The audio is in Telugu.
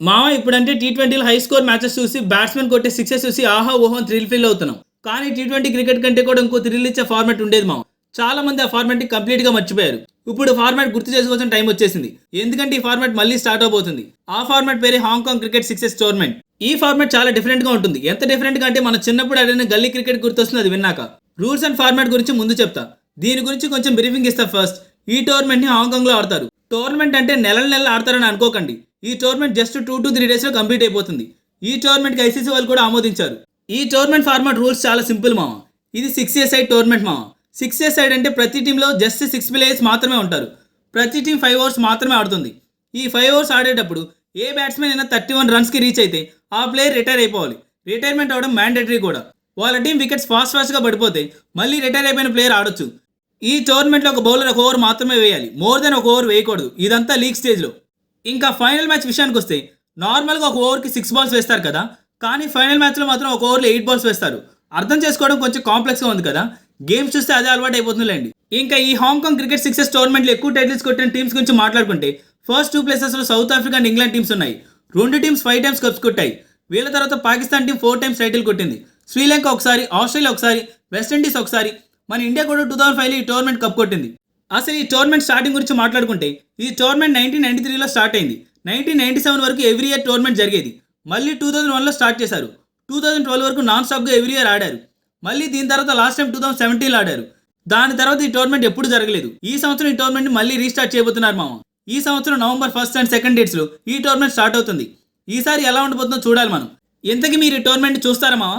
మామ ఇప్పుడంటే టీ20లో హై స్కోర్ మ్యాచెస్ చూసి బ్యాట్స్మెన్ కొట్టే సిక్సెస్ చూసి ఆహా ఓహో థ్రిల్ ఫీల్ అవుతున్నాం. కానీ టీ20 క్రికెట్ కంటే కూడా ఇంకో థ్రిల్ ఇచ్చే ఫార్మాట్ ఉండేది మామ. చాలా మంది ఆ ఫార్మాట్ ని కంప్లీట్ గా మర్చిపోయారు. ఇప్పుడు ఫార్మాట్ గుర్తు చేసుకోవాల్సిన టైం వచ్చేసింది. ఎందుకంటే ఈ ఫార్మాట్ మళ్ళీ స్టార్ట్ అవబోతుంది. ఆ ఫార్మాట్ పేరే హాంకాంగ్ క్రికెట్ సిక్సెస్ టోర్నమెంట్. ఈ ఫార్మాట్ చాలా డిఫరెంట్ గా ఉంటుంది. ఎంత డిఫరెంట్ గా అంటే మన చిన్నప్పుడు ఆడిన గల్లీ క్రికెట్ గుర్తొస్తుంది అది విన్నాక. రూల్స్ అండ్ ఫార్మాట్ గురించి ముందు చెప్తా. దీని గురించి కొంచెం బ్రీఫింగ్ ఇస్తా ఫస్ట్. ఈ టోర్నమెంట్ ని హాంకాంగ్ లో ఆడతారు. టోర్నమెంట్ అంటే నెలలు ఆడతారని అనుకోకండి. ఈ టోర్నమెంట్ జస్ట్ 2 to 3 డేస్ లో కంప్లీట్ అయిపోతుంది. ఈ టోర్నమెంట్ కి ఐసీసీ వాళ్ళు కూడా ఆమోదించారు. ఈ టోర్నమెంట్ ఫార్మాట్ రూల్స్ చాలా సింపుల్ మామ. ఇది 6 సైడ్ టోర్నమెంట్ మామ. 6 సైడ్ అంటే ప్రతి టీంలో జస్ట్ 6 ప్లేయర్స్ మాత్రమే ఉంటారు. ప్రతి టీం 5 ఓవర్స్ మాత్రమే ఆడుతుంది. ఈ 5 ఓవర్స్ ఆడేటప్పుడు ఏ బ్యాట్స్మెన్ అయినా 31 రన్స్ కి రీచ్ అయితే ఆ ప్లేయర్ రిటైర్ అయిపోవాలి. రిటైర్మెంట్ అవడం మ్యాండేటరీ కూడా. వాళ్ళ టీం వికెట్స్ ఫాస్ట్ గా పడిపోతే మళ్ళీ రిటైర్ అయిపోయిన ప్లేయర్ ఆడొచ్చు. ఈ టోర్నమెంట్లో ఒక బౌలర్ ఒక ఓవర్ మాత్రమే వేయాలి. మోర్ దెన్ ఒక ఓవర్ వేయకూడదు. ఇదంతా లీగ్ స్టేజ్లో. ఇంకా ఫైనల్ మ్యాచ్ విషయానికి వస్తే నార్మల్గా ఒక ఓవర్కి 6 బాల్స్ వేస్తారు కదా. కానీ ఫైనల్ మ్యాచ్లో మాత్రం ఒక ఓవర్లో 8 బాల్స్ వేస్తారు. అర్థం చేసుకోవడం కొంచెం కాంప్లెక్స్గా ఉంది కదా. గేమ్స్ చూస్తే అదే అలవాటు అయిపోతుందిలేండి. ఇంకా ఈ హాంకాంగ్ క్రికెట్ సిక్సెస్ టోర్నమెంట్లో ఎక్కువ టైటిల్స్ కొట్టిన టీమ్స్ గురించి మాట్లాడుకుంటే ఫస్ట్ 2 ప్లేసెస్లో south Africa and England teams ఉన్నాయి. 2 టీమ్స్ 5 టైమ్స్ కప్స్ కొట్టాయి. వీళ్ళ తర్వాత పాకిస్తాన్ టీం 4 టైమ్స్ టైటిల్ కొట్టింది. శ్రీలంక ఒకసారి, ఆస్ట్రేలియా ఒకసారి, వెస్టిండీస్ ఒకసారి, మన ఇండియా కూడా 2005లో ఈ టోర్నమెంట్ కప్ కొట్టింది. అసలు ఈ టోర్నమెంట్ స్టార్టింగ్ గురించి మాట్లాడుకుంటే ఈ టోర్నమెంట్ 1993లో స్టార్ట్ అయింది. 1997 వరకు ఎవ్రీ ఇయర్ టోర్నమెంట్ జరిగేది. మళ్ళీ 2001లో స్టార్ట్ చేశారు. 2012 వరకు నాన్ స్టాప్గా ఎవ్రీ ఇయర్ ఆడారు. మళ్ళీ దీని తర్వాత లాస్ట్ టైం 2017లో ఆడారు. దాని తర్వాత ఈ టోర్నమెంట్ ఎప్పుడు జరగలేదు. ఈ సంవత్సరం ఈ టోర్నమెంట్ మళ్ళీ రీస్టార్ట్ చేయబోతున్నారు మామ. ఈ సంవత్సరం నవంబర్ 1st and 2nd డేట్స్లో ఈ టోర్నమెంట్ స్టార్ట్ అవుతుంది. ఈసారి ఎలా ఉండబోతుందో చూడాలి మనం. ఇంతకీ మీరు ఈ టోర్నమెంట్ చూస్తారా మామ?